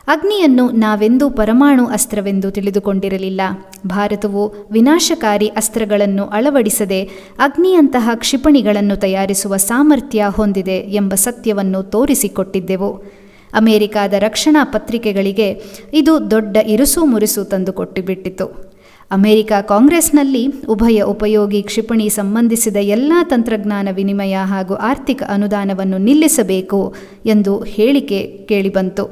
ಅಗ್ನಿಯನ್ನು ನಾವೆಂದೂ ಪರಮಾಣು ಅಸ್ತ್ರವೆಂದು ತಿಳಿದುಕೊಂಡಿರಲಿಲ್ಲ. ಭಾರತವು ವಿನಾಶಕಾರಿ ಅಸ್ತ್ರಗಳನ್ನು ಅಳವಡಿಸದೆ ಅಗ್ನಿಯಂತಹ ಕ್ಷಿಪಣಿಗಳನ್ನು ತಯಾರಿಸುವ ಸಾಮರ್ಥ್ಯ ಹೊಂದಿದೆ ಎಂಬ ಸತ್ಯವನ್ನು ತೋರಿಸಿಕೊಟ್ಟಿದ್ದೆವು. ಅಮೆರಿಕಾದ ರಕ್ಷಣಾ ಪತ್ರಿಕೆಗಳಿಗೆ ಇದು ದೊಡ್ಡ ಇರುಸು ಮುರುಸು ತಂದುಕೊಟ್ಟುಬಿಟ್ಟಿತು. ಅಮೆರಿಕ ಕಾಂಗ್ರೆಸ್ನಲ್ಲಿ ಉಭಯ ಉಪಯೋಗಿ ಕ್ಷಿಪಣಿ ಸಂಬಂಧಿಸಿದ ಎಲ್ಲ ತಂತ್ರಜ್ಞಾನ ವಿನಿಮಯ ಹಾಗೂ ಆರ್ಥಿಕ ಅನುದಾನವನ್ನು ನಿಲ್ಲಿಸಬೇಕು ಎಂದು ಹೇಳಿಕೆ ಕೇಳಿಬಂತು.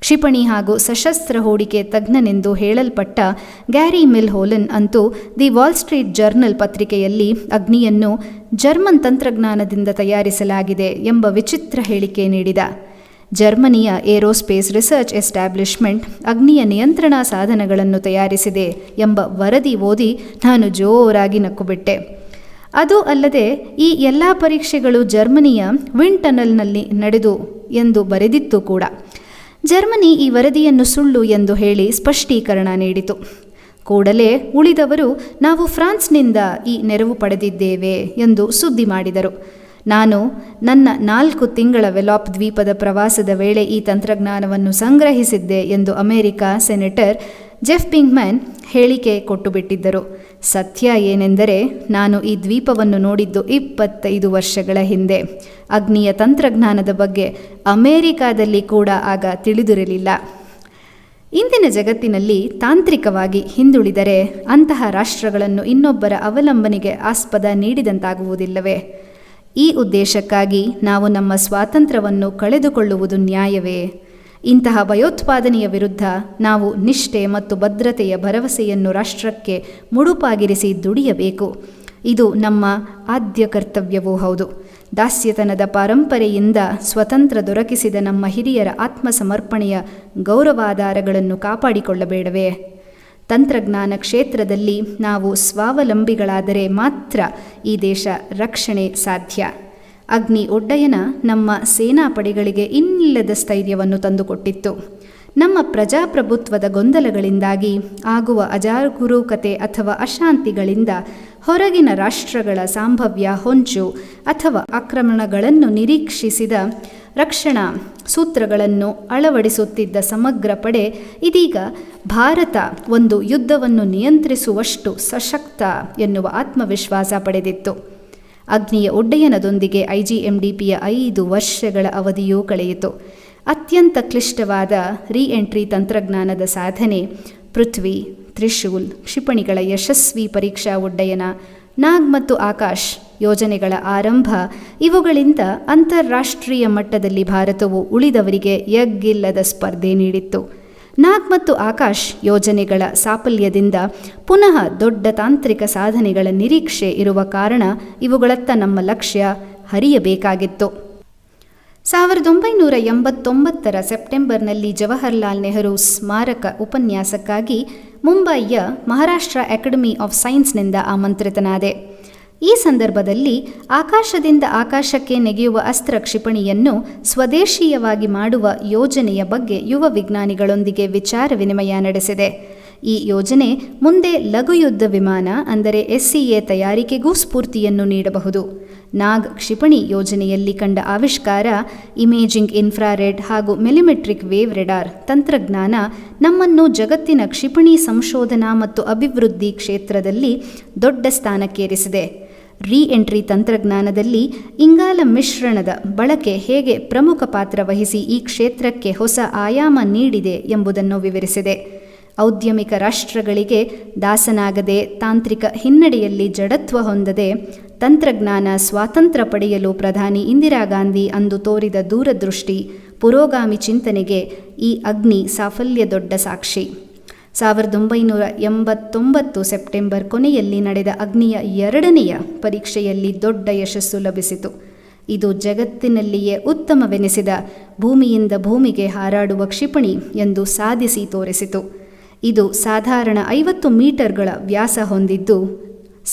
ಕ್ಷಿಪಣಿ ಹಾಗೂ ಸಶಸ್ತ್ರ ಹೂಡಿಕೆ ತಜ್ಞನೆಂದು ಹೇಳಲ್ಪಟ್ಟ ಗ್ಯಾರಿ ಮಿಲ್ಹೋಲನ್ ಅಂತೂ ದಿ ವಾಲ್ ಸ್ಟ್ರೀಟ್ ಜರ್ನಲ್ ಪತ್ರಿಕೆಯಲ್ಲಿ ಅಗ್ನಿಯನ್ನು ಜರ್ಮನ್ ತಂತ್ರಜ್ಞಾನದಿಂದ ತಯಾರಿಸಲಾಗಿದೆ ಎಂಬ ವಿಚಿತ್ರ ಹೇಳಿಕೆ ನೀಡಿದ. ಜರ್ಮನಿಯ ಏರೋಸ್ಪೇಸ್ ರಿಸರ್ಚ್ ಎಸ್ಟಾಬ್ಲಿಷ್ಮೆಂಟ್ ಅಗ್ನಿಯ ನಿಯಂತ್ರಣಾ ಸಾಧನಗಳನ್ನು ತಯಾರಿಸಿದೆ ಎಂಬ ವರದಿ ಓದಿ ನಾನು ಜೋರಾಗಿ ನಕ್ಕುಬಿಟ್ಟೆ. ಅದು ಅಲ್ಲದೆ ಈ ಎಲ್ಲ ಪರೀಕ್ಷೆಗಳು ಜರ್ಮನಿಯ ವಿಂಡ್ ಟನಲ್ನಲ್ಲಿ ನಡೆದು ಎಂದು ಬರೆದಿತ್ತು ಕೂಡ. ಜರ್ಮನಿ ಈ ವರದಿಯನ್ನು ಸುಳ್ಳು ಎಂದು ಹೇಳಿ ಸ್ಪಷ್ಟೀಕರಣ ನೀಡಿತು. ಕೂಡಲೇ ಉಳಿದವರು ನಾವು ಫ್ರಾನ್ಸ್ನಿಂದ ಈ ನೆರವು ಪಡೆದಿದ್ದೇವೆ ಎಂದು ಸುದ್ದಿ ಮಾಡಿದರು. ನಾನು ನನ್ನ 4 ತಿಂಗಳ ವೆಲಾಪ್ ದ್ವೀಪದ ಪ್ರವಾಸದ ವೇಳೆ ಈ ತಂತ್ರಜ್ಞಾನವನ್ನು ಸಂಗ್ರಹಿಸಿದ್ದೆ ಎಂದು ಅಮೆರಿಕ ಸೆನೆಟರ್ ಜೆಫ್ ಪಿಂಕ್ಮ್ಯಾನ್ ಹೇಳಿಕೆ ಕೊಟ್ಟುಬಿಟ್ಟಿದ್ದರು. ಸತ್ಯ ಏನೆಂದರೆ, ನಾನು ಈ ದ್ವೀಪವನ್ನು ನೋಡಿದ್ದು 25 ವರ್ಷಗಳ ಹಿಂದೆ. ಅಗ್ನಿಯ ತಂತ್ರಜ್ಞಾನದ ಬಗ್ಗೆ ಅಮೆರಿಕಾದಲ್ಲಿ ಕೂಡ ಆಗ ತಿಳಿದಿರಲಿಲ್ಲ. ಇಂದಿನ ಜಗತ್ತಿನಲ್ಲಿ ತಾಂತ್ರಿಕವಾಗಿ ಹಿಂದುಳಿದರೆ ಅಂತಹ ರಾಷ್ಟ್ರಗಳನ್ನು ಇನ್ನೊಬ್ಬರ ಅವಲಂಬನೆಗೆ ಆಸ್ಪದ ನೀಡಿದಂತಾಗುವುದಿಲ್ಲವೇ? ಈ ಉದ್ದೇಶಕ್ಕಾಗಿ ನಾವು ನಮ್ಮ ಸ್ವಾತಂತ್ರ್ಯವನ್ನು ಕಳೆದುಕೊಳ್ಳುವುದು ನ್ಯಾಯವೇ? ಇಂತಹ ಭಯೋತ್ಪಾದನೆಯ ವಿರುದ್ಧ ನಾವು ನಿಷ್ಠೆ ಮತ್ತು ಭದ್ರತೆಯ ಭರವಸೆಯನ್ನು ರಾಷ್ಟ್ರಕ್ಕೆ ಮುಡುಪಾಗಿರಿಸಿ ದುಡಿಯಬೇಕು. ಇದು ನಮ್ಮ ಆದ್ಯ ಕರ್ತವ್ಯವೂ ಹೌದು. ದಾಸ್ಯತನದ ಪರಂಪರೆಯಿಂದ ಸ್ವತಂತ್ರ ದೊರಕಿಸಿದ ನಮ್ಮ ಹಿರಿಯರ ಆತ್ಮಸಮರ್ಪಣೆಯ ಗೌರವಾಧಾರಗಳನ್ನು ಕಾಪಾಡಿಕೊಳ್ಳಬೇಡವೇ? ತಂತ್ರಜ್ಞಾನ ಕ್ಷೇತ್ರದಲ್ಲಿ ನಾವು ಸ್ವಾವಲಂಬಿಗಳಾದರೆ ಮಾತ್ರ ಈ ದೇಶ ರಕ್ಷಣೆ ಸಾಧ್ಯ. ಅಗ್ನಿ ಉಡ್ಡಯನ ನಮ್ಮ ಸೇನಾಪಡೆಗಳಿಗೆ ಇನ್ನಿಲ್ಲದ ಸ್ಥೈರ್ಯವನ್ನು ತಂದುಕೊಟ್ಟಿತ್ತು. ನಮ್ಮ ಪ್ರಜಾಪ್ರಭುತ್ವದ ಗೊಂದಲಗಳಿಂದಾಗಿ ಆಗುವ ಅಜಾಗರೂಕತೆ ಅಥವಾ ಅಶಾಂತಿಗಳಿಂದ ಹೊರಗಿನ ರಾಷ್ಟ್ರಗಳ ಸಂಭಾವ್ಯ ಹೊಂಚು ಅಥವಾ ಆಕ್ರಮಣಗಳನ್ನು ನಿರೀಕ್ಷಿಸಿದ ರಕ್ಷಣಾ ಸೂತ್ರಗಳನ್ನು ಅಳವಡಿಸುತ್ತಿದ್ದ ಸಮಗ್ರ ಪಡೆ ಇದೀಗ ಭಾರತ ಒಂದು ಯುದ್ಧವನ್ನು ನಿಯಂತ್ರಿಸುವಷ್ಟು ಸಶಕ್ತ ಎನ್ನುವ ಆತ್ಮವಿಶ್ವಾಸ ಪಡೆದಿತ್ತು. ಅಗ್ನಿಯ ಉಡ್ಡಯನದೊಂದಿಗೆ IGMDPಯ 5 ವರ್ಷಗಳ ಅವಧಿಯೂ ಕಳೆಯಿತು. ಅತ್ಯಂತ ಕ್ಲಿಷ್ಟವಾದ ಎಂಟ್ರಿ ತಂತ್ರಜ್ಞಾನದ ಸಾಧನೆ, ಪೃಥ್ವಿ, ತ್ರಿಶೂಲ್ ಕ್ಷಿಪಣಿಗಳ ಯಶಸ್ವಿ ಪರೀಕ್ಷಾ ಉಡ್ಡಯನ, ನಾಗ್ ಮತ್ತು ಆಕಾಶ್ ಯೋಜನೆಗಳ ಆರಂಭ, ಇವುಗಳಿಂದ ಅಂತಾರಾಷ್ಟ್ರೀಯ ಮಟ್ಟದಲ್ಲಿ ಭಾರತವು ಉಳಿದವರಿಗೆ ಎಗ್ಗಿಲ್ಲದ ಸ್ಪರ್ಧೆ ನೀಡಿತ್ತು. ನಾಗ್ ಮತ್ತು ಆಕಾಶ್ ಯೋಜನೆಗಳ ಸಾಫಲ್ಯದಿಂದ ಪುನಃ ದೊಡ್ಡ ತಾಂತ್ರಿಕ ಸಾಧನೆಗಳ ನಿರೀಕ್ಷೆ ಇರುವ ಕಾರಣ ಇವುಗಳತ್ತ ನಮ್ಮ ಲಕ್ಷ್ಯ ಹರಿಯಬೇಕಾಗಿತ್ತು. 1989 ಸೆಪ್ಟೆಂಬರ್ನಲ್ಲಿ ಜವಾಹರ್ಲಾಲ್ ನೆಹರು ಸ್ಮಾರಕ ಉಪನ್ಯಾಸಕ್ಕಾಗಿ ಮುಂಬಯಿಯ ಮಹಾರಾಷ್ಟ್ರ ಅಕಾಡೆಮಿ ಆಫ್ ಸೈನ್ಸ್ನಿಂದ ಆಮಂತ್ರಿತನಾದೆ. ಈ ಸಂದರ್ಭದಲ್ಲಿ ಆಕಾಶದಿಂದ ಆಕಾಶಕ್ಕೆ ನೆಗೆಯುವ ಅಸ್ತ್ರ ಕ್ಷಿಪಣಿಯನ್ನು ಸ್ವದೇಶೀಯವಾಗಿ ಮಾಡುವ ಯೋಜನೆಯ ಬಗ್ಗೆ ಯುವ ವಿಜ್ಞಾನಿಗಳೊಂದಿಗೆ ವಿಚಾರ ವಿನಿಮಯ ನಡೆಸಿದೆ. ಈ ಯೋಜನೆ ಮುಂದೆ ಲಘು ಯುದ್ಧ ವಿಮಾನ ಅಂದರೆ SCA ತಯಾರಿಕೆಗೂ ಸ್ಫೂರ್ತಿಯನ್ನು ನೀಡಬಹುದು. ನಾಗ್ ಕ್ಷಿಪಣಿ ಯೋಜನೆಯಲ್ಲಿ ಕಂಡ ಆವಿಷ್ಕಾರ, ಇಮೇಜಿಂಗ್ ಇನ್ಫ್ರಾರೆಡ್ ಹಾಗೂ ಮಿಲಿಮೆಟ್ರಿಕ್ ವೇವ್ ರೆಡಾರ್ ತಂತ್ರಜ್ಞಾನ ನಮ್ಮನ್ನು ಜಗತ್ತಿನ ಕ್ಷಿಪಣಿ ಸಂಶೋಧನಾ ಮತ್ತು ಅಭಿವೃದ್ಧಿ ಕ್ಷೇತ್ರದಲ್ಲಿ ದೊಡ್ಡ ಸ್ಥಾನಕ್ಕೇರಿಸಿದೆ. ಎಂಟ್ರಿ ತಂತ್ರಜ್ಞಾನದಲ್ಲಿ ಇಂಗಾಲ ಮಿಶ್ರಣದ ಬಳಕೆ ಹೇಗೆ ಪ್ರಮುಖ ಪಾತ್ರ ವಹಿಸಿ ಈ ಕ್ಷೇತ್ರಕ್ಕೆ ಹೊಸ ಆಯಾಮ ನೀಡಿದೆ ಎಂಬುದನ್ನು ವಿವರಿಸಿದೆ. ಔದ್ಯಮಿಕ ರಾಷ್ಟ್ರಗಳಿಗೆ ದಾಸನಾಗದೆ, ತಾಂತ್ರಿಕ ಹಿನ್ನಡೆಯಲ್ಲಿ ಜಡತ್ವ ಹೊಂದದೆ ತಂತ್ರಜ್ಞಾನ ಸ್ವಾತಂತ್ರ್ಯ ಪಡೆಯಲು ಪ್ರಧಾನಿ ಇಂದಿರಾ ಗಾಂಧಿ ಅಂದು ತೋರಿದ ದೂರದೃಷ್ಟಿ, ಪುರೋಗಾಮಿ ಚಿಂತನೆಗೆ ಈ ಅಗ್ನಿ ಸಾಫಲ್ಯ ದೊಡ್ಡ ಸಾಕ್ಷಿ. 1989 ಸೆಪ್ಟೆಂಬರ್ ಕೊನೆಯಲ್ಲಿ ನಡೆದ ಅಗ್ನಿಯ 2ನೆಯ ಪರೀಕ್ಷೆಯಲ್ಲಿ ದೊಡ್ಡ ಯಶಸ್ಸು ಲಭಿಸಿತು. ಇದು ಜಗತ್ತಿನಲ್ಲಿಯೇ ಉತ್ತಮವೆನಿಸಿದ ಭೂಮಿಯಿಂದ ಭೂಮಿಗೆ ಹಾರಾಡುವ ಕ್ಷಿಪಣಿ ಎಂದು ಸಾಧಿಸಿ ತೋರಿಸಿತು. ಇದು ಸಾಧಾರಣ 50 ಮೀಟರ್ಗಳ ವ್ಯಾಸ ಹೊಂದಿದ್ದು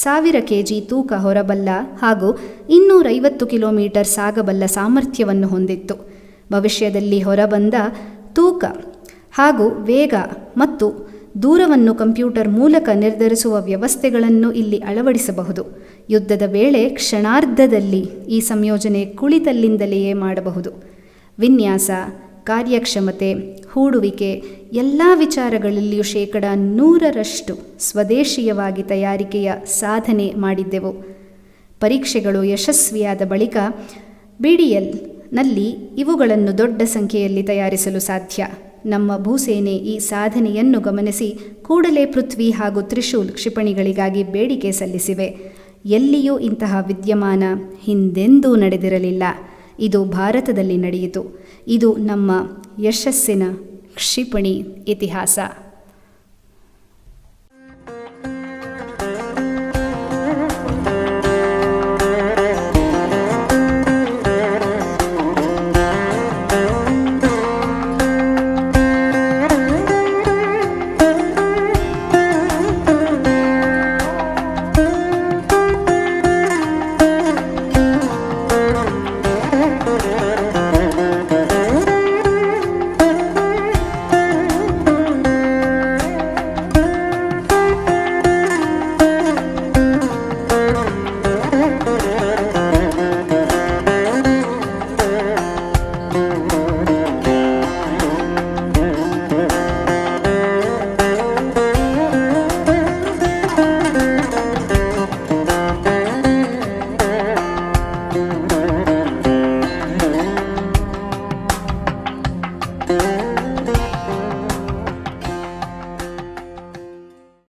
1000 kg ತೂಕ ಹೊರಬಲ್ಲ ಹಾಗೂ 250 ಕಿಲೋಮೀಟರ್ ಸಾಗಬಲ್ಲ ಸಾಮರ್ಥ್ಯವನ್ನು ಹೊಂದಿತ್ತು. ಭವಿಷ್ಯದಲ್ಲಿ ಹೊರಬಂದ ತೂಕ ಹಾಗೂ ವೇಗ ಮತ್ತು ದೂರವನ್ನು ಕಂಪ್ಯೂಟರ್ ಮೂಲಕ ನಿರ್ಧರಿಸುವ ವ್ಯವಸ್ಥೆಗಳನ್ನು ಇಲ್ಲಿ ಅಳವಡಿಸಬಹುದು. ಯುದ್ಧದ ವೇಳೆ ಕ್ಷಣಾರ್ಧದಲ್ಲಿ ಈ ಸಂಯೋಜನೆ ಕುಳಿತಲ್ಲಿಂದಲೇ ಮಾಡಬಹುದು. ವಿನ್ಯಾಸ, ಕಾರ್ಯಕ್ಷಮತೆ, ಹೂಡುವಿಕೆ ಎಲ್ಲ ವಿಚಾರಗಳಲ್ಲಿಯೂ 100% ಸ್ವದೇಶೀಯವಾಗಿ ತಯಾರಿಕೆಯ ಸಾಧನೆ ಮಾಡಿದ್ದೆವು. ಪರೀಕ್ಷೆಗಳು ಯಶಸ್ವಿಯಾದ ಬಳಿಕ BDLನಲ್ಲಿ ಇವುಗಳನ್ನು ದೊಡ್ಡ ಸಂಖ್ಯೆಯಲ್ಲಿ ತಯಾರಿಸಲು ಸಾಧ್ಯ. ನಮ್ಮ ಭೂಸೇನೆ ಈ ಸಾಧನೆಯನ್ನು ಗಮನಿಸಿ ಕೂಡಲೇ ಪೃಥ್ವಿ ಹಾಗೂ ತ್ರಿಶೂಲ್ ಕ್ಷಿಪಣಿಗಳಿಗಾಗಿ ಬೇಡಿಕೆ ಸಲ್ಲಿಸಿವೆ. ಎಲ್ಲಿಯೂ ಇಂತಹ ವಿದ್ಯಮಾನ ಹಿಂದೆಂದೂ ನಡೆದಿರಲಿಲ್ಲ. ಇದು ಭಾರತದಲ್ಲಿ ನಡೆಯಿತು. ಇದು ನಮ್ಮ ಯಶಸ್ಸಿನ ಕ್ಷಿಪಣಿ ಇತಿಹಾಸ.